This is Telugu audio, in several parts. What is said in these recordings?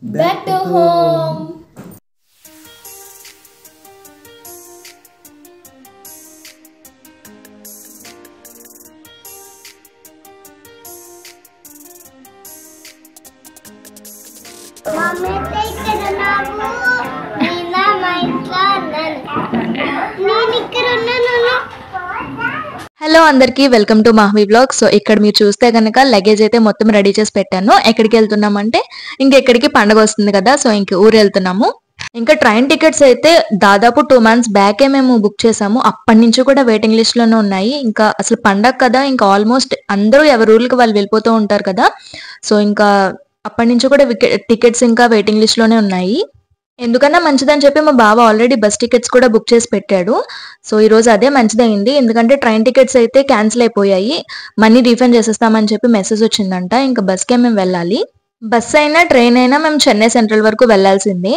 Back to home. Mami, ఇక్కడ నాకు నిన్న మా ఇంట్లో నేను ఇక్కడ ఉన్నాను. హలో అందరికీ వెల్కమ్ టు మాహ్వి బ్లాగ్. సో ఇక్కడ మీరు చూస్తే కనుక లగేజ్ అయితే మొత్తం రెడీ చేసి పెట్టాను. ఎక్కడికి వెళ్తున్నామంటే ఇంకెక్కడికి పండగ వస్తుంది కదా, సో ఇంక ఊరు వెళ్తున్నాము. ఇంకా ట్రైన్ టికెట్స్ అయితే దాదాపు 2 months బ్యాకే మేము బుక్ చేసాము. అప్పటి నుంచి కూడా వెయిటింగ్ లిస్ట్ లోనే ఉన్నాయి. ఇంకా అసలు పండగ కదా, ఇంకా ఆల్మోస్ట్ అందరూ ఎవరి ఊర్లకి వాళ్ళు వెళ్ళిపోతూ ఉంటారు కదా, సో ఇంకా అప్పటి నుంచి కూడా టికెట్స్ ఇంకా వెయిటింగ్ లిస్ట్ లోనే ఉన్నాయి. ఎందుకన్నా మంచిదని చెప్పి మా బావ ఆల్రెడీ బస్ టికెట్స్ కూడా బుక్ చేసి పెట్టాడు. సో ఈ రోజు అదే మంచిదైంది, ఎందుకంటే ట్రైన్ టికెట్స్ అయితే క్యాన్సిల్ అయిపోయాయి. మనీ రీఫండ్ చేసేస్తామని చెప్పి మెసేజ్ వచ్చిందంట. ఇంకా బస్కే మేము వెళ్ళాలి. బస్ అయినా ట్రైన్ అయినా మేము చెన్నై సెంట్రల్ వరకు వెళ్లాల్సిందే.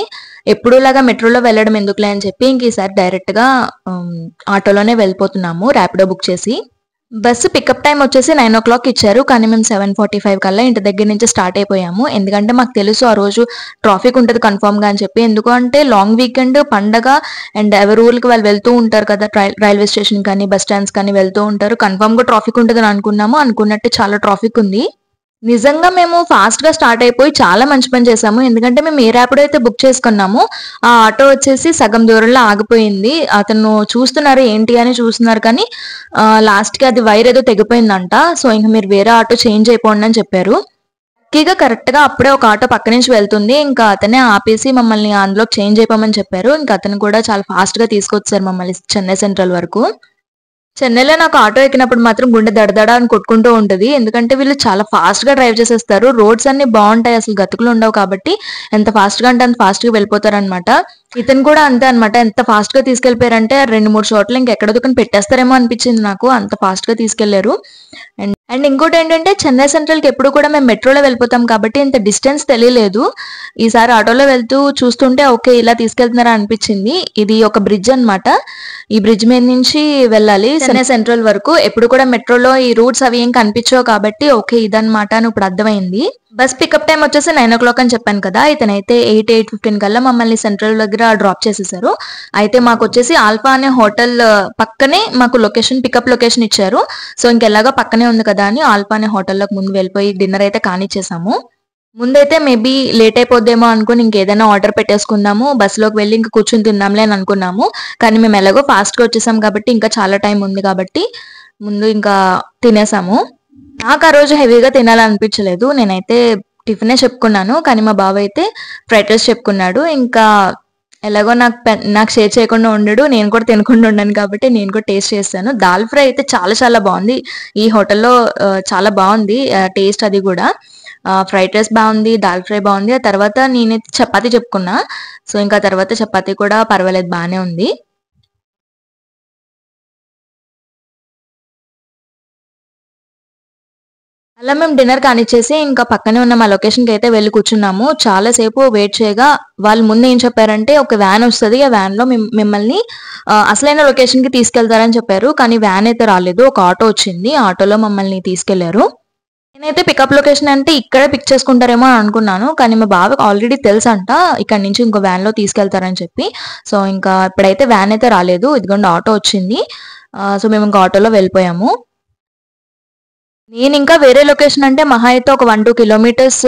ఎప్పుడులాగా మెట్రోలో వెళ్ళడం ఎందుకులే అని చెప్పి ఇంక ఈసారి డైరెక్ట్ గా ఆటోలోనే వెళ్ళిపోతున్నాము, ర్యాపిడో బుక్ చేసి. బస్సు పికప్ టైం వచ్చేసి 9 o'clock ఇచ్చారు, కానీ మేము 7:45 కల్లా ఇంటి దగ్గర నుంచి స్టార్ట్ అయిపోయాము. ఎందుకంటే మాకు తెలుసు ఆ రోజు ట్రాఫిక్ ఉంటుంది కన్ఫర్మ్ గా అని చెప్పి. ఎందుకంటే లాంగ్ వీకెండ్ పండగ అండ్ ఎవరి ఊరికి వాళ్ళు వెళ్తూ ఉంటారు కదా, రైల్వే స్టేషన్ కానీ బస్ స్టాండ్స్ కానీ వెళ్తూ ఉంటారు. కన్ఫర్మ్ గా ట్రాఫిక్ ఉంటుంది అని అనుకున్నాము, అనుకున్నట్టు చాలా ట్రాఫిక్ ఉంది. నిజంగా మేము ఫాస్ట్ గా స్టార్ట్ అయిపోయి చాలా మంచి పని చేసాము. ఎందుకంటే మేము ఏ ర్యాపిడో అయితే బుక్ చేసుకున్నాము ఆ ఆటో వచ్చేసి సగం దూరంలో ఆగిపోయింది. అతను చూస్తున్నారు ఏంటి అని చూస్తున్నారు, కానీ లాస్ట్ కి అది వైర్ ఏదో తెగిపోయిందంట. సో ఇంకా మీరు వేరే ఆటో చేంజ్ అయిపోండి అని చెప్పారు. లక్కీగా కరెక్ట్ గా అప్పుడే ఒక ఆటో పక్క నుంచి వెళ్తుంది. ఇంకా అతనే ఆపేసి మమ్మల్ని అందులో చేంజ్ అయిపోమని చెప్పారు. ఇంకా అతను కూడా చాలా ఫాస్ట్ గా తీసుకొచ్చారు మమ్మల్ని చెన్నై సెంట్రల్ వరకు. చెన్నైలో నాకు ఆటో ఎక్కినప్పుడు మాత్రం గుండె దడదడ అని కొట్టుకుంటూ ఉంటది. ఎందుకంటే వీళ్ళు చాలా ఫాస్ట్ గా డ్రైవ్ చేసేస్తారు. రోడ్స్ అన్ని బాగుంటాయి, అసలు గతుకులు ఉండవు కాబట్టి ఎంత ఫాస్ట్ గా అంటే అంత ఫాస్ట్ గా వెళ్ళిపోతారు అనమాట. ఇతను కూడా అంతే అనమాట, ఎంత ఫాస్ట్ గా తీసుకెళ్లిపోయారంటే 2-3 చోట్ల ఇంకెక్కడ దుకాణం పెట్టేస్తారేమో అనిపించింది నాకు, అంత ఫాస్ట్ గా తీసుకెళ్లారు. అండ్ ఇంకోటి ఏంటంటే చెన్నై సెంట్రల్ కి ఎప్పుడు కూడా మేము మెట్రోలో వెళ్ళిపోతాం కాబట్టి ఇంత డిస్టెన్స్ తెలియలేదు. ఈసారి ఆటోలో వెళ్తూ చూస్తుంటే ఓకే ఇలా తీసుకెళ్తున్నారా అనిపించింది. ఇది ఒక బ్రిడ్జ్ అన్నమాట, ఈ బ్రిడ్జ్ మీద నుంచి వెళ్ళాలి చెన్నై సెంట్రల్ వరకు. ఎప్పుడు కూడా మెట్రోలో ఈ రూట్స్ అవి ఏం కనిపించవు కాబట్టి ఓకే ఇదన్నమాట అని ఇప్పుడు అర్థమైంది. బస్ పికప్ టైం వచ్చేసి 9 o'clock అని చెప్పాను కదా, ఇతనైతే 8-8:15 కల్లా మమ్మల్ని సెంట్రల్ దగ్గర డ్రాప్ చేసేసారు. అయితే మాకు వచ్చేసి ఆల్ఫా అనే హోటల్ పక్కనే మాకు పికప్ లొకేషన్ ఇచ్చారు. సో ఇంకెలాగా పక్కనే ఉంది కదా అని ఆల్ఫా అనే హోటల్లోకి ముందు వెళ్ళిపోయి డిన్నర్ అయితే కానిచ్చేసాము. ముందైతే మేబీ లేట్ అయిపోద్దేమో అనుకుని ఇంకేదైనా ఆర్డర్ పెట్టేసుకుందాము, బస్సులోకి వెళ్ళి ఇంకా కూర్చుని తిందాంలే అని అనుకున్నాము. కానీ మేము ఎలాగో ఫాస్ట్ గా వచ్చేసాం కాబట్టి ఇంకా చాలా టైం ఉంది కాబట్టి ముందు ఇంకా తినేసాము. నాకు ఆ రోజు హెవీగా తినాలనిపించలేదు, నేనైతే టిఫినే చెప్పుకున్నాను. కానీ మా బావ అయితే ఫ్రైడ్ రైస్ చెప్పుకున్నాడు. ఇంకా ఎలాగో నాకు షేర్ చేయకుండా ఉండడు, నేను కూడా తినకుండా ఉన్నాను కాబట్టి నేను కూడా టేస్ట్ చేస్తాను. దాల్ ఫ్రై అయితే చాలా చాలా బాగుంది ఈ హోటల్లో, చాలా బాగుంది టేస్ట్. అది కూడా ఫ్రైడ్ రైస్ బాగుంది, దాల్ ఫ్రై బాగుంది. ఆ తర్వాత నేనైతే చపాతీ చెప్పుకున్నా. సో ఇంకా తర్వాత చపాతీ కూడా పర్వాలేదు, బాగానే ఉంది. అలా మేము డిన్నర్ కానిచ్చేసి ఇంకా పక్కనే ఉన్న మా లొకేషన్కి అయితే వెళ్ళి కూర్చున్నాము. చాలా సేపు వెయిట్ చేయగా వాళ్ళు ముందు ఏం చెప్పారంటే ఒక వ్యాన్ వస్తుంది, ఆ వ్యాన్ లో మిమ్మల్ని అసలైన లొకేషన్ కి తీసుకెళ్తారని చెప్పారు. కానీ వ్యాన్ అయితే రాలేదు, ఒక ఆటో వచ్చింది, ఆటోలో మమ్మల్ని తీసుకెళ్లారు. నేనైతే పికప్ లొకేషన్ అంటే ఇక్కడే పిక్ చేసుకుంటారేమో అని అనుకున్నాను, కానీ మా బావకి ఆల్రెడీ తెలుసు అంట ఇక్కడ నుంచి ఇంకో వ్యాన్ లో తీసుకెళ్తారని చెప్పి. సో ఇంకా ఇప్పుడైతే వ్యాన్ అయితే రాలేదు, ఇదిగోండి ఆటో వచ్చింది. సో మేము ఇంకా ఆటోలో వెళ్ళిపోయాము. నేను ఇంకా వేరే లొకేషన్ అంటే మహా అయితే ఒక 1-2 kilometers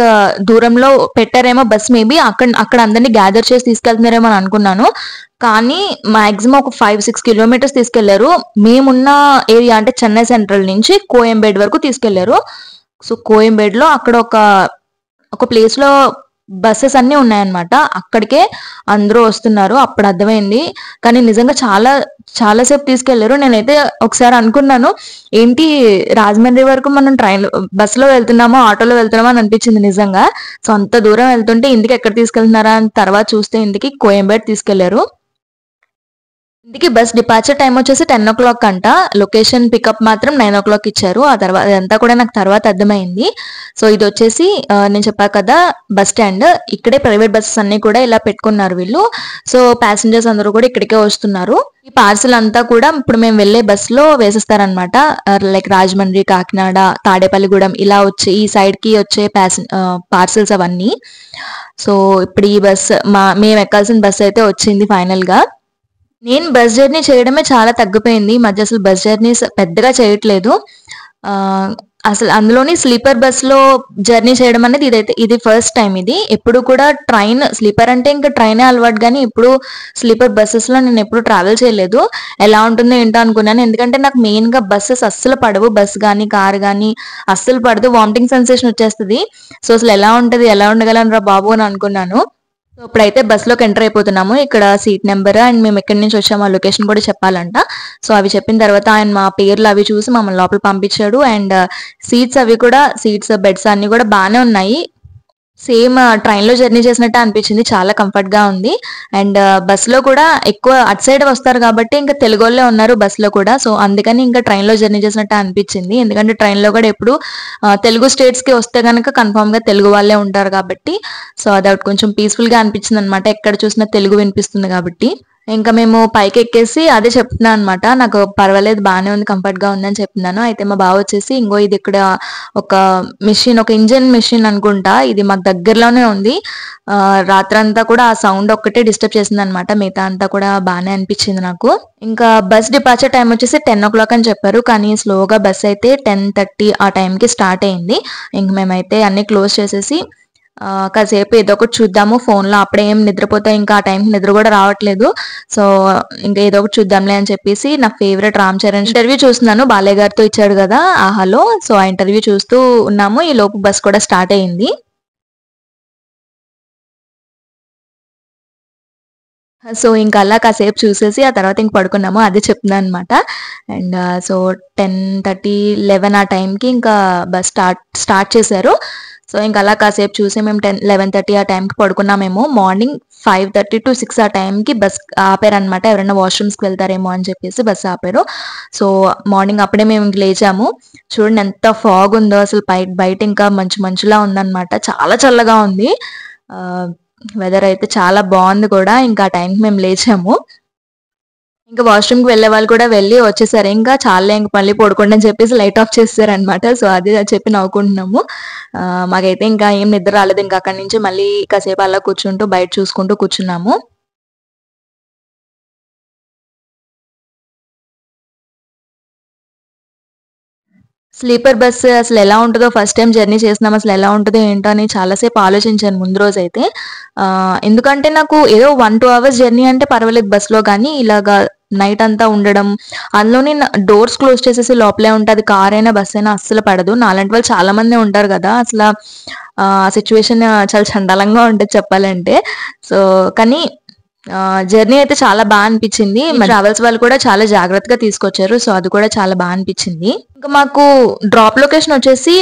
దూరంలో పెట్టారేమో బస్, మేబీ అక్కడ అందరినీ గ్యాదర్ చేసి తీసుకెళ్తున్నారేమో అని అనుకున్నాను. కానీ మాక్సిమం ఒక 5-6 kilometers తీసుకెళ్లారు. మేమున్న ఏరియా అంటే చెన్నై సెంట్రల్ నుంచి కోయంబేడ్ వరకు తీసుకెళ్లారు. సో కోయంబేడ్ లో అక్కడ ఒక ప్లేస్ లో బస్సెస్ అన్ని ఉన్నాయన్నమాట, అక్కడికే అందరూ వస్తున్నారు. అప్పుడు అర్థమైంది, కానీ నిజంగా చాలా చాలా సేపు తీసుకెళ్లారు. నేనైతే ఒకసారి అనుకున్నాను ఏంటి రాజమండ్రి వరకు మనం బస్సులో వెళ్తున్నామో ఆటోలో వెళ్తున్నామో అని అనిపించింది నిజంగా. సో అంత దూరం వెళ్తుంటే ఇంటికి ఎక్కడ తీసుకెళ్తున్నారా అని తర్వాత చూస్తే ఇంటికి కోయంబేడ్ తీసుకెళ్లారు. ఇంటికి బస్ డిపార్చర్ టైం వచ్చేసి 10 o'clock అంట. లొకేషన్ పికప్ మాత్రం 9 o'clock ఇచ్చారు. ఆ తర్వాత అదంతా కూడా నాకు తర్వాత అర్థమైంది. సో ఇది వచ్చేసి నేను చెప్పా కదా బస్ స్టాండ్. ఇక్కడే ప్రైవేట్ బస్సెస్ అన్ని కూడా ఇలా పెట్టుకున్నారు వీళ్ళు. సో ప్యాసింజర్స్ అందరూ కూడా ఇక్కడికే వస్తున్నారు. ఈ పార్సల్ అంతా కూడా ఇప్పుడు మేము వెళ్లే బస్ లో వేసిస్తారనమాట. లైక్ రాజమండ్రి, కాకినాడ, తాడేపల్లిగూడెం ఇలా వచ్చే ఈ సైడ్ కి వచ్చే పార్సల్స్ అవన్నీ. సో ఇప్పుడు ఈ బస్ మేము ఎక్కాల్సిన బస్ అయితే వచ్చింది ఫైనల్ గా. నేను బస్ జర్నీ చేయడమే చాలా తగ్గిపోయింది ఈ మధ్య. అసలు బస్ జర్నీస్ పెద్దగా చేయట్లేదు. అసలు అందులోని స్లీపర్ బస్ లో జర్నీ చేయడం అనేది ఇది ఫస్ట్ టైం. ఇది ఎప్పుడు కూడా ట్రైన్ స్లీపర్ అంటే ఇంకా ట్రైనే అలవాటు, కానీ ఇప్పుడు స్లీపర్ బస్సెస్ లో నేను ఎప్పుడు ట్రావెల్ చేయలేదు. ఎలా ఉంటుందో ఏంటో అనుకున్నాను. ఎందుకంటే నాకు మెయిన్ గా బస్సెస్ అస్సలు పడవు. బస్ కానీ కార్ కానీ అస్సలు పడదు. వామిటింగ్ సెన్సేషన్ వచ్చేస్తుంది. సో అసలు ఎలా ఉంటది, ఎలా ఉండగలను రా బాబు అని అనుకున్నాను. సో ఇప్పుడైతే బస్ లోకి ఎంటర్ అయిపోతున్నాము. ఇక్కడ సీట్ నెంబర్ అండ్ మేము ఎక్కడి నుంచి వచ్చాము ఆ లొకేషన్ కూడా చెప్పాలంట. సో అవి చెప్పిన తర్వాత ఆయన మా పేర్లు అవి చూసి మమ్మల్ని లోపల పంపించాడు. అండ్ సీట్స్ బెడ్స్ అన్ని కూడా బాగానే ఉన్నాయి. సేమ్ ట్రైన్ లో జర్నీ చేసినట్టు అనిపించింది. చాలా కంఫర్ట్ గా ఉంది. అండ్ బస్ లో కూడా ఎక్కువ అటు సైడ్ వస్తారు కాబట్టి ఇంకా తెలుగు వాళ్ళే ఉన్నారు బస్ లో కూడా. సో అందుకని ఇంకా ట్రైన్ లో జర్నీ చేసినట్టు అనిపించింది. ఎందుకంటే ట్రైన్ లో కూడా ఎప్పుడు తెలుగు స్టేట్స్ కి వస్తే కనుక కన్ఫర్మ్ గా తెలుగు వాళ్ళే ఉంటారు కాబట్టి. సో అది కొంచెం పీస్ఫుల్ గా అనిపించింది అనమాట. ఎక్కడ చూసినా తెలుగు వినిపిస్తుంది కాబట్టి. ఇంకా మేము పైకి ఎక్కేసి అదే చెప్తున్నాను అనమాట. నాకు పర్వాలేదు, బాగానే ఉంది, కంఫర్ట్ గా ఉంది అని చెప్తున్నాను. అయితే మా బావ వచ్చేసి ఇంకో ఇది ఇక్కడ ఒక ఇంజన్ మిషన్ అనుకుంటా, ఇది మాకు దగ్గరలోనే ఉంది. రాత్రంతా కూడా ఆ సౌండ్ ఒక్కటే డిస్టర్బ్ చేసింది అనమాట. మిగతా అంతా కూడా బాగానే అనిపించింది నాకు. ఇంకా బస్ డిపార్చర్ టైం వచ్చేసి 10 o'clock అని చెప్పారు, కానీ స్లోగా బస్ అయితే 10:30 ఆ టైంకి స్టార్ట్ అయింది. ఇంక మేమైతే అన్ని క్లోజ్ చేసేసి కాసేపు ఏదో ఒకటి చూద్దాము ఫోన్ లో. అప్పుడే ఏం నిద్రపోతే ఇంకా ఆ టైంకి నిద్ర కూడా రావట్లేదు. సో ఇంకా ఏదో ఒకటి చూద్దాంలే అని చెప్పేసి నా ఫేవరెట్ రామ్ చరణ్ ఇంటర్వ్యూ చూస్తున్నాను. బాలయ్య గారితో ఇచ్చాడు కదా ఆహాలో. సో ఆ ఇంటర్వ్యూ చూస్తూ ఉన్నాము. ఈ లోపు బస్ కూడా స్టార్ట్ అయింది. సో ఇంకా అలా కాసేపు చూసేసి ఆ తర్వాత ఇంక పడుకున్నాము. అదే చెప్తున్నాను అనమాట. అండ్ సో 10:30, 11 ఆ టైంకి ఇంకా బస్ స్టార్ట్ చేశారు. సో ఇంకా అలా కాసేపు చూసి మేము 11:30 ఆ టైంకి పడుకున్నామేమో. మార్నింగ్ 5:30 to 6 ఆ టైంకి బస్ ఆపారనమాట. ఎవరైనా వాష్రూమ్స్కి వెళ్తారేమో అని చెప్పేసి బస్ ఆపారు. సో మార్నింగ్ అప్పుడే మేము ఇంక లేచాము. చూడండి ఎంత ఫాగ్ ఉందో అసలు. బయట ఇంకా మంచులా ఉందన్నమాట. చాలా చల్లగా ఉంది. వెదర్ అయితే చాలా బాగుంది కూడా. ఇంకా ఆ టైంకి మేము లేచాము. ఇంకా వాష్రూమ్కి వెళ్ళే వాళ్ళు కూడా వెళ్ళి వచ్చేసారు. ఇంకా చాలా ఇంక మళ్ళీ పడుకోండి అని చెప్పేసి లైట్ ఆఫ్ చేస్తారనమాట. సో అది చెప్పి నవ్వుకుంటున్నాము. మాకైతే ఇంకా ఏం నిద్ర రాలేదు. ఇంకా అక్కడి నుంచి మళ్ళీ కాసేపు అలా కూర్చుంటూ బయట చూసుకుంటూ కూర్చున్నాము. స్లీపర్ బస్ అసలు ఎలా ఉంటుందో, ఫస్ట్ టైం జర్నీ చేసినాం, అసలు ఎలా ఉంటుందో ఏంటో అని చాలాసేపు ఆలోచించాను ముందు రోజు అయితే. ఎందుకంటే నాకు ఏదో 1-2 hours జర్నీ అంటే పర్వాలేదు బస్లో, కానీ ఇలాగా నైట్ అంతా ఉండడం, అందులోని డోర్స్ క్లోజ్ చేసేసి లోపలే ఉంటుంది. కార్ అయినా బస్ అయినా అస్సలు పడదు. నాలాంటి వాళ్ళు చాలా మంది ఉంటారు కదా. అసలు ఆ సిచ్యువేషన్ చాలా చండాలంగా ఉంటుంది చెప్పాలంటే. సో కానీ జర్నీ అయితే చాలా బాగా అనిపించింది. ట్రావెల్స్ వాళ్ళు కూడా చాలా జాగ్రత్తగా తీసుకొచ్చారు. సో అది కూడా చాలా బాగా అనిపించింది. ఇంకా మాకు డ్రాప్ లొకేషన్ వచ్చేసి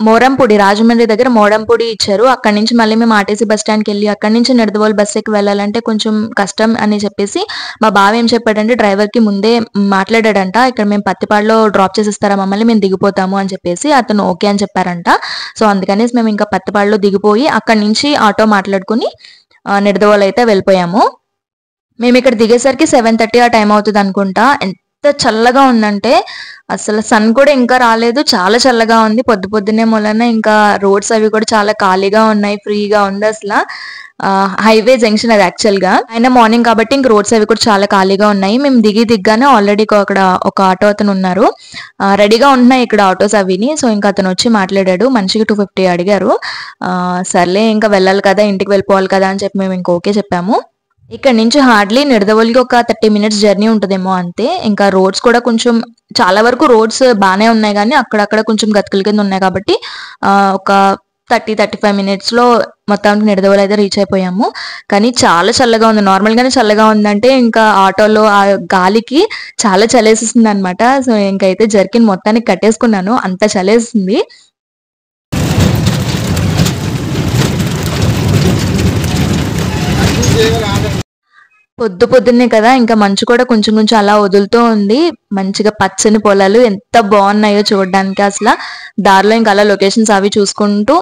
మోరంపూడి, రాజమండ్రి దగ్గర మోరంపూడి ఇచ్చారు. అక్కడి నుంచి మళ్ళీ మేము ఆర్టీసీ బస్ స్టాండ్కి వెళ్ళి అక్కడి నుంచి నిడదవోలు బస్ ఎక్కి వెళ్ళాలంటే కొంచెం కష్టం అని చెప్పేసి మా బావ ఏం చెప్పాడంటే డ్రైవర్ కి ముందే మాట్లాడాడంట. ఇక్కడ మేము పత్తిపాడులో డ్రాప్ చేసిస్తారా మమ్మల్ని, మేము దిగిపోతాము అని చెప్పేసి. అతను ఓకే అని చెప్పారంట. సో అందుకని మేము ఇంకా పత్తిపాడులో దిగిపోయి అక్కడి నుంచి ఆటో మాట్లాడుకుని నిడదవోలు అయితే వెళ్ళిపోయాము. మేము ఇక్కడ దిగేసరికి 7:30 ఆ టైం అవుతుంది అనుకుంటా. ఎంత చల్లగా ఉందంటే అసలు సన్ కూడా ఇంకా రాలేదు. చాలా చల్లగా ఉంది. పొద్దున్నే మూలన ఇంకా రోడ్స్ అవి కూడా చాలా ఖాళీగా ఉన్నాయి. ఫ్రీగా ఉంది అసలు. హైవే జంక్షన్ అది యాక్చువల్ గా. అయినా మార్నింగ్ కాబట్టి ఇంక రోడ్స్ అవి కూడా చాలా ఖాళీగా ఉన్నాయి. మేము దిగ్గానే ఆల్రెడీ అక్కడ ఒక ఆటో అతను ఉన్నారు. రెడీగా ఉంటున్నాయి ఇక్కడ ఆటోస్ అవిని. సో ఇంకా అతను వచ్చి మాట్లాడాడు. మనిషికి 250 అడిగారు. సర్లే ఇంకా వెళ్ళాలి కదా, ఇంటికి వెళ్ళిపోవాలి కదా అని చెప్పి మేము ఇంక ఓకే చెప్పాము. ఇక్కడ నుంచి హార్డ్లీ నిడదవోలుకి ఒక 30 minutes జర్నీ ఉంటుందేమో అంతే. ఇంకా రోడ్స్ కూడా కొంచెం చాలా వరకు రోడ్స్ బాగానే ఉన్నాయి, కానీ అక్కడక్కడ కొంచెం గతుకుల కింద ఉన్నాయి కాబట్టి ఒక 30-35 minutes లో మొత్తానికి నిడదవోలు అయితే రీచ్ అయిపోయాము. కానీ చాలా చల్లగా ఉంది. నార్మల్ గానే చల్లగా ఉందంటే ఇంకా ఆటోలో ఆ గాలికి చాలా చలేస్తుంది అనమాట. సో ఇంకైతే జర్కిన్ మొత్తానికి కట్టేసుకున్నాను, అంత చలేస్తుంది. పొద్దున్నే కదా ఇంకా మంచు కూడా కొంచెం కొంచెం అలా వదులుతూ ఉంది. మంచిగా పచ్చని పొలాలు ఎంత బాగున్నాయో చూడడానికి. అసలు దారిలో ఇంకా అలా లొకేషన్స్ అవి చూసుకుంటూ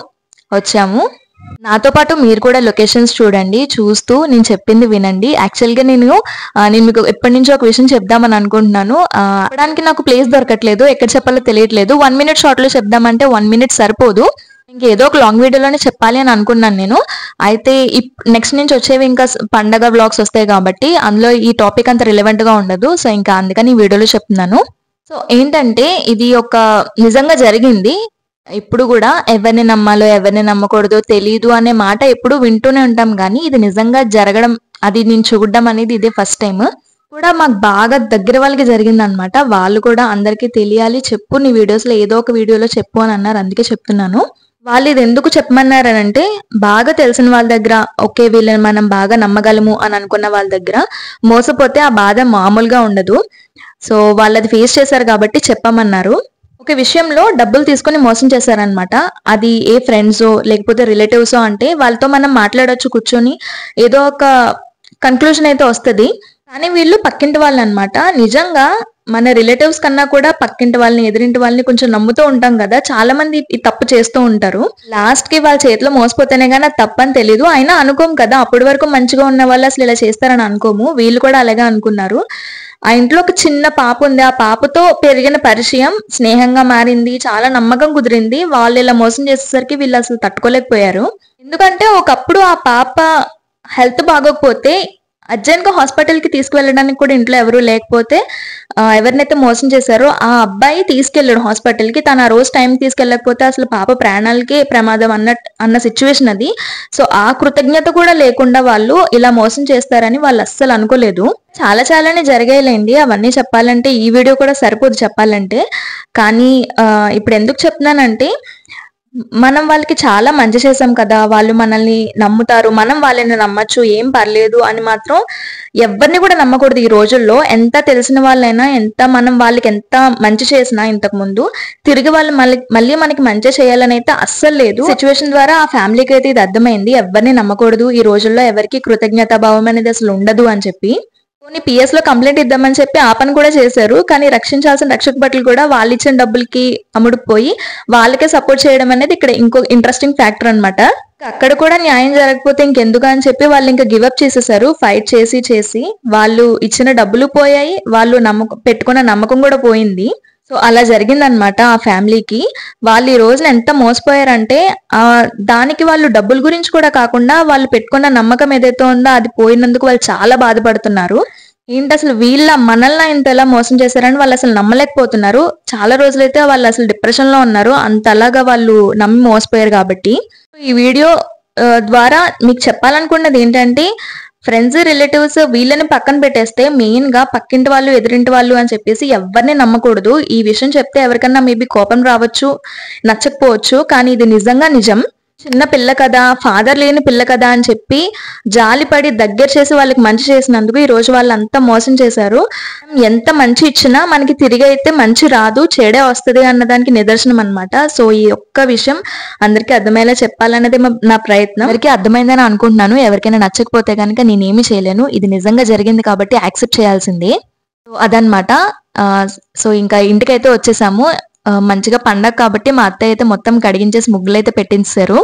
వచ్చాము. నాతో పాటు మీరు కూడా లొకేషన్స్ చూడండి, చూస్తూ నేను చెప్పింది వినండి. యాక్చువల్ గా నేను మీకు ఎప్పటి నుంచో ఒక విషయం చెప్దామని అనుకుంటున్నాను. చెప్పడానికి నాకు ప్లేస్ దొరకట్లేదు, ఎక్కడ చెప్పాలో తెలియట్లేదు. 1 minute షార్ట్ లో చెప్దామంటే 1 minute సరిపోదు. ఇంకేదో ఒక లాంగ్ వీడియోలోనే చెప్పాలి అని అనుకున్నాను నేను. అయితే నెక్స్ట్ నుంచి వచ్చేవి ఇంకా పండగ వ్లాగ్స్ వస్తాయి కాబట్టి అందులో ఈ టాపిక్ అంత రిలవెంట్ గా ఉండదు. సో ఇంకా అందుకని ఈ వీడియోలో చెప్తున్నాను. సో ఏంటంటే ఇది ఒక నిజంగా జరిగింది. ఇప్పుడు కూడా ఎవరిని నమ్మాలో ఎవరిని నమ్మకూడదో తెలీదు అనే మాట ఎప్పుడు వింటూనే ఉంటాం, కానీ ఇది నిజంగా జరగడం, అది నేను చూడడం అనేది ఇదే ఫస్ట్ టైం. కూడా మాకు బాగా దగ్గర వాళ్ళకి జరిగింది అనమాట. వాళ్ళు కూడా అందరికీ తెలియాలి, చెప్పు నీ వీడియోస్ లో ఏదో ఒక వీడియోలో చెప్పు అని అన్నారు. అందుకే చెప్తున్నాను. వాళ్ళు ఇది ఎందుకు చెప్పమన్నారనంటే, బాగా తెలిసిన వాళ్ళ దగ్గర ఓకే వీళ్ళని మనం బాగా నమ్మగలము అని అనుకున్న వాళ్ళ దగ్గర మోసపోతే ఆ బాధ మామూలుగా ఉండదు. సో వాళ్ళది ఫేస్ చేశారు కాబట్టి చెప్పమన్నారు. ఒక విషయంలో డబ్బులు తీసుకుని మోసం చేశారనమాట. అది ఏ ఫ్రెండ్సో లేకపోతే రిలేటివ్సో అంటే వాళ్ళతో మనం మాట్లాడొచ్చు కూర్చొని, ఏదో ఒక కన్క్లూజన్ అయితే వస్తుంది. కానీ వీళ్ళు పక్కింటి వాళ్ళు అనమాట. నిజంగా మన రిలేటివ్స్ కన్నా కూడా పక్కింటి వాళ్ళని, ఎదురింటి వాళ్ళని కొంచెం నమ్ముతూ ఉంటాం కదా. చాలా మంది ఈ తప్పు చేస్తూ ఉంటారు. లాస్ట్ కి వాళ్ళ చేతిలో మోసపోతేనే కానీ అది తప్పని తెలియదు. అయినా అనుకోము కదా, అప్పటి వరకు మంచిగా ఉన్న వాళ్ళు అసలు ఇలా చేస్తారని అనుకోము. వీళ్ళు కూడా అలాగే అనుకున్నారు. ఆ ఇంట్లో ఒక చిన్న పాప ఉంది. ఆ పాపతో పెరిగిన పరిచయం స్నేహంగా మారింది, చాలా నమ్మకం కుదిరింది. వాళ్ళు ఇలా మోసం చేసేసరికి వీళ్ళు అసలు తట్టుకోలేకపోయారు. ఎందుకంటే ఒకప్పుడు ఆ పాప హెల్త్ బాగోకపోతే అర్జెంట్ గా హాస్పిటల్ కి తీసుకువెళ్ళడానికి కూడా ఇంట్లో ఎవరు లేకపోతే ఎవరినైతే మోసం చేశారో ఆ అబ్బాయి తీసుకెళ్లాడు హాస్పిటల్ కి. తను ఆ రోజు టైం తీసుకెళ్ళకపోతే అసలు పాప ప్రాణాలకే ప్రమాదం అన్న సిచ్యువేషన్ అది. సో ఆ కృతజ్ఞత కూడా లేకుండా వాళ్ళు ఇలా మోసం చేస్తారని వాళ్ళు అస్సలు అనుకోలేదు. చాలానే జరిగాయిలేండి, అవన్నీ చెప్పాలంటే ఈ వీడియో కూడా సరిపోదు చెప్పాలంటే. కానీ ఇప్పుడు ఎందుకు చెప్తున్నానంటే, మనం వాళ్ళకి చాలా మంచి చేసాం కదా, వాళ్ళు మనల్ని నమ్ముతారు, మనం వాళ్ళని నమ్మచ్చు, ఏం పర్లేదు అని మాత్రం ఎవరిని కూడా నమ్మకూడదు ఈ రోజుల్లో. ఎంత తెలిసిన వాళ్ళైనా, ఎంత మనం వాళ్ళకి ఎంత మంచి చేసినా ఇంతకు ముందు తిరిగి వాళ్ళు మళ్ళీ మనకి మంచి చేయాలని అయితే అస్సలు లేదు. సిచ్యువేషన్ ద్వారా ఆ ఫ్యామిలీకి అయితే ఇది అర్థమైంది, ఎవరిని నమ్మకూడదు ఈ రోజుల్లో, ఎవరికి కృతజ్ఞతా భావం అనేది అసలు ఉండదు అని చెప్పి. కొన్ని పిఎస్ లో కంప్లైంట్ ఇద్దామని చెప్పి ఆ పని కూడా చేశారు. కానీ రక్షించాల్సిన రక్షక భటులు కూడా వాళ్ళు ఇచ్చిన డబ్బులకి అమ్ముడుపోయి వాళ్ళకే సపోర్ట్ చేయడం అనేది ఇక్కడ ఇంకో ఇంట్రెస్టింగ్ ఫ్యాక్టర్ అనమాట. అక్కడ కూడా న్యాయం జరగకపోతే ఇంకెందుకు అని చెప్పి వాళ్ళు ఇంకా గివప్ చేసేసారు. ఫైట్ చేసి వాళ్ళు ఇచ్చిన డబ్బులు పోయాయి, వాళ్ళు పెట్టుకున్న నమ్మకం కూడా పోయింది. సో అలా జరిగిందనమాట ఆ ఫ్యామిలీకి. వాళ్ళు ఈ రోజున ఎంత మోసపోయారంటే దానికి వాళ్ళు డబ్బుల గురించి కూడా కాకుండా వాళ్ళు పెట్టుకున్న నమ్మకం ఏదైతే ఉందో అది పోయినందుకు వాళ్ళు చాలా బాధపడుతున్నారు. ఏంటి అసలు మనల్ని ఇంతలా మోసం చేశారని వాళ్ళు అసలు నమ్మలేకపోతున్నారు. చాలా రోజులైతే వాళ్ళు అసలు డిప్రెషన్ లో ఉన్నారు, అంతలాగా వాళ్ళు నమ్మి మోసపోయారు. కాబట్టి ఈ వీడియో ద్వారా మీకు చెప్పాలనుకున్నది ఏంటంటే, ఫ్రెండ్స్ రిలేటివ్స్ వీళ్ళని పక్కన పెట్టేస్తే మెయిన్ గా పక్కింటి వాళ్ళు ఎదురింటి వాళ్ళు అని చెప్పేసి ఎవరిని నమ్మకూడదు. ఈ విషయం చెప్తే ఎవరికన్నా మేబీ కోపం రావచ్చు, నచ్చకపోవచ్చు, కానీ ఇది నిజంగా నిజం. చిన్న పిల్ల కదా, ఫాదర్ లేని పిల్ల కదా అని చెప్పి జాలిపడి దగ్గర చేసి వాళ్ళకి మంచి చేసినందుకు ఈ రోజు వాళ్ళు అంతా మోసం చేశారు. ఎంత మంచి ఇచ్చినా మనకి తిరిగి అయితే మంచి రాదు, చెడే వస్తుంది అన్నదానికి నిదర్శనం అనమాట. సో ఈ ఒక్క విషయం అందరికీ అర్థమయ్యేలా చెప్పాలన్నది నా ప్రయత్నం. ఎవరికి అర్థమైందని అనుకుంటున్నాను. ఎవరికైనా నచ్చకపోతే కనుక నేనేమి చేయలేను, ఇది నిజంగా జరిగింది కాబట్టి యాక్సెప్ట్ చేయాల్సిందే. సో అదనమాట. సో ఇంకా ఇంటికైతే వచ్చేసాము. మంచిగా పండగ కాబట్టి మా అత్తయ్య అయితే మొత్తం కడిగించేసి ముగ్గులు అయితే పెట్టించారు.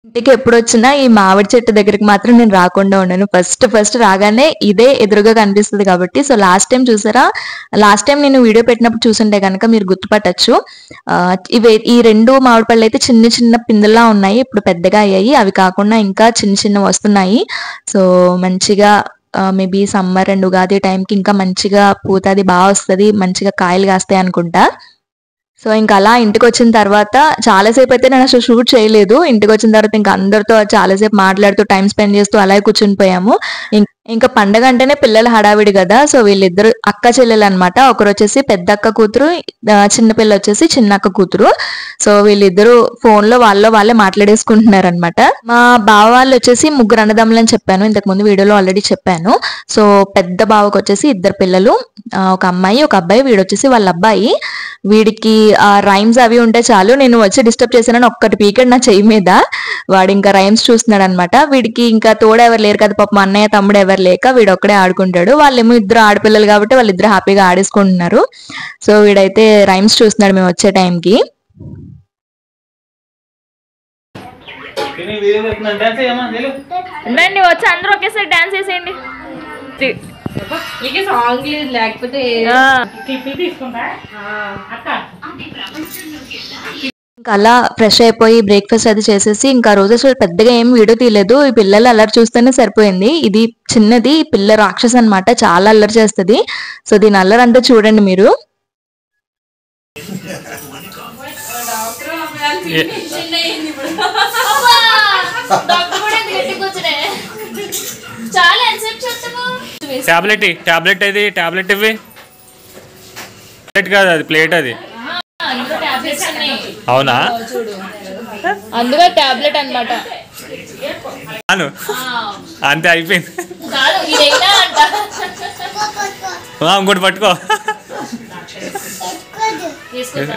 ఇంటికి ఎప్పుడు వచ్చినా ఈ మామిడి చెట్టు దగ్గరికి మాత్రం నేను రాకుండా ఉన్నాను. ఫస్ట్ రాగానే ఇదే ఎదురుగా కనిపిస్తుంది కాబట్టి. సో లాస్ట్ టైం నేను వీడియో పెట్టినప్పుడు చూసుంటే కనుక మీరు గుర్తుపట్టచ్చు. ఈ 2 మామిడి పళ్ళు అయితే చిన్న పిందుల్లా ఉన్నాయి, ఇప్పుడు పెద్దగా అయ్యాయి. అవి కాకుండా ఇంకా చిన్న వస్తున్నాయి. సో మంచిగా మేబీ సమ్మర్ అండ్ ఉగాది టైంకి ఇంకా మంచిగా పూత అది బాగా వస్తుంది, మంచిగా కాయలు కాస్తాయి అనుకుంటా. సో ఇంకా అలా ఇంటికి వచ్చిన తర్వాత చాలాసేపు అయితే నేను అసలు షూట్ చేయలేదు. ఇంటికి వచ్చిన తర్వాత ఇంకా అందరితో చాలాసేపు మాట్లాడుతూ టైం స్పెండ్ చేస్తూ అలాగే కూర్చుని పోయాము. ఇంకా పండగ అంటేనే పిల్లల హడావిడి కదా. సో వీళ్ళిద్దరు అక్క చెల్లెలు అనమాట. ఒకరు వచ్చేసి పెద్ద అక్క కూతురు, చిన్న పిల్ల వచ్చేసి చిన్న అక్క కూతురు. సో వీళ్ళిద్దరు ఫోన్ లో వాళ్ళే మాట్లాడేసుకుంటున్నారు అనమాట. మా బావ వాళ్ళు వచ్చేసి ముగ్గురు అన్నదమ్ములు అని చెప్పాను ఇంతకు ముందు వీడియోలో ఆల్రెడీ చెప్పాను. సో పెద్ద బావకు వచ్చేసి ఇద్దరు పిల్లలు, ఒక అమ్మాయి ఒక అబ్బాయి. వీడు వచ్చేసి వాళ్ళ అబ్బాయి. వీడికి రైమ్స్ అవి ఉంటే చాలు, నేను వచ్చి డిస్టర్బ్ చేశానని ఒక్కటి పీకెడ్ నా చెయ్యి మీద. వాడు ఇంకా రైమ్స్ చూస్తున్నాడు అనమాట. వీడికి ఇంకా తోడు ఎవరు లేరు కదా పాపం, అన్నయ్య తమ్ముడు ఎవరు లేక వీడు ఒక్కడే ఆడుకుంటాడు. వాళ్ళేమో ఇద్దరు ఆడపిల్లలు కాబట్టి వాళ్ళిద్దరు హ్యాపీగా ఆడేసుకుంటున్నారు. సో వీడైతే రైమ్స్ చూస్తున్నాడు మేము వచ్చే టైంకి. వచ్చి అందరూ ఒకేసారి డాన్స్ చేసేయండి. ఇంకా అలా ఫ్రెష్ అయిపోయి బ్రేక్ఫాస్ట్ అది చేసేసి ఇంకా రోజు అసలు పెద్దగా ఏం వీడియో తీయలేదు. ఈ పిల్లలు అల్లరి చూస్తేనే సరిపోయింది. ఇది చిన్నది పిల్ల రాక్షస్ అనమాట, చాలా అల్లరి చేస్తుంది. సో దీని అల్లరి అంతా చూడండి మీరు. టాబ్లెట్ ఇది టాబ్లెట్ ఇవి ప్లేట్ కాదు, అది ప్లేట్ అది. అవునా, అందులో టాబ్లెట్ అన్నమాట. అంతే అయిపోయింది. ఇంకోటి పట్టుకో,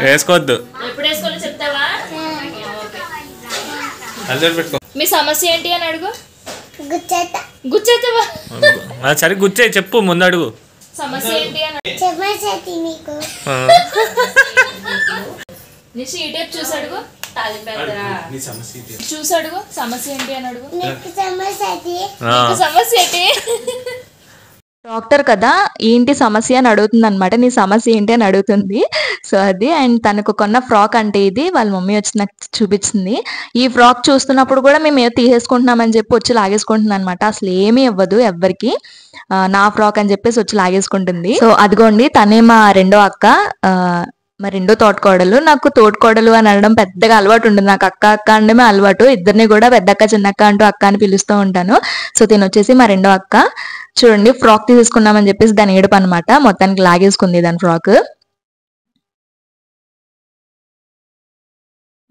వేసుకోవద్దు. పెట్టుకో. మీ సమస్య ఏంటి అని అడుగు. సరే గుచ్చే చెప్పు, ముందు అడుగు. సమస్య ఏంటి అని చూసాడుగు, చూసాడుగు. సమస్య ఏంటి అని అడుగు. సమస్య ఏంటి? డాక్టర్ కదా, ఏంటి సమస్య అని అడుగుతుంది అనమాట. నీ సమస్య ఏంటి అని అడుగుతుంది. సో అది. అండ్ తనకు కొన్న ఫ్రాక్ అంటే ఇది వాళ్ళ మమ్మీ వచ్చి నాకు చూపించింది. ఈ ఫ్రాక్ చూస్తున్నప్పుడు కూడా మేము ఏదో తీసేసుకుంటున్నామని చెప్పి వచ్చి లాగేసుకుంటున్నాం అనమాట. అసలు ఏమీ ఇవ్వదు ఎవ్వరికి, నా ఫ్రాక్ అని చెప్పేసి వచ్చి లాగేసుకుంటుంది. సో అదిగోండి తనే మా రెండో అక్క, మా రెండో తోటకోడలు. నాకు తోటకోడలు అని అనడం పెద్దగా అలవాటు ఉంటుంది, నాకు అక్క అక్క అనడమే అలవాటు. ఇద్దరిని కూడా పెద్దక్క చిన్నక్క అంటూ అక్క అని పిలుస్తూ ఉంటాను. సో తిని వచ్చేసి మా రెండో అక్క. చూడండి ఫ్రాక్ తీసుకున్నామని చెప్పేసి దాని ఏడుపు అనమాట, మొత్తానికి లాగేసుకుంది దాని ఫ్రాక్.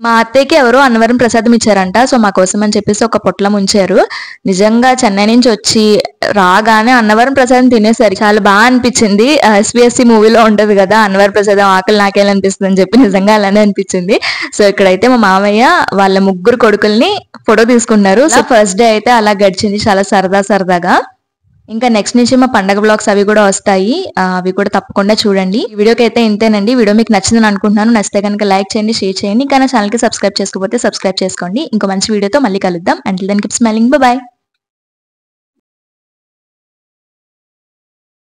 మా అత్తయ్యకి ఎవరో అన్నవరం ప్రసాదం ఇచ్చారంట. సో మా కోసం అని చెప్పేసి ఒక పొట్లం ఉంచారు. నిజంగా చెన్నై నుంచి వచ్చి రాగానే అన్నవరం ప్రసాదం తినేసరికి చాలా బాగా అనిపించింది. ఎస్బిఎస్సి మూవీలో ఉంటది కదా, అన్నవరం ప్రసాదం ఆకలి నాకేయాలనిపిస్తుంది అని చెప్పి నిజంగా అలానే అనిపించింది. సో ఇక్కడైతే మా మామయ్య వాళ్ళ ముగ్గురు కొడుకుల్ని ఫోటో తీసుకున్నారు. సో ఫస్ట్ డే అయితే అలా గడిచింది చాలా సరదాగా. ఇంకా నెక్స్ట్ నుంచి మా పండగ బ్లాగ్స్ అవి కూడా వస్తాయి, అవి కూడా తప్పకుండా చూడండి. ఈ వీడియోకి అయితే ఇంతేనండి. వీడియో మీకు నచ్చిందని అనుకుంటున్నాను. నచ్చితే కనుక లైక్ చేయండి, షేర్ చేయండి. ఇంకా నా ఛానల్కి సబ్స్క్రైబ్ చేసుకోకపోతే సబ్స్క్రైబ్ చేసుకోండి. ఇంకో మంచి వీడియోతో మళ్ళీ కలుద్దాం. Until then keep smiling, bye bye.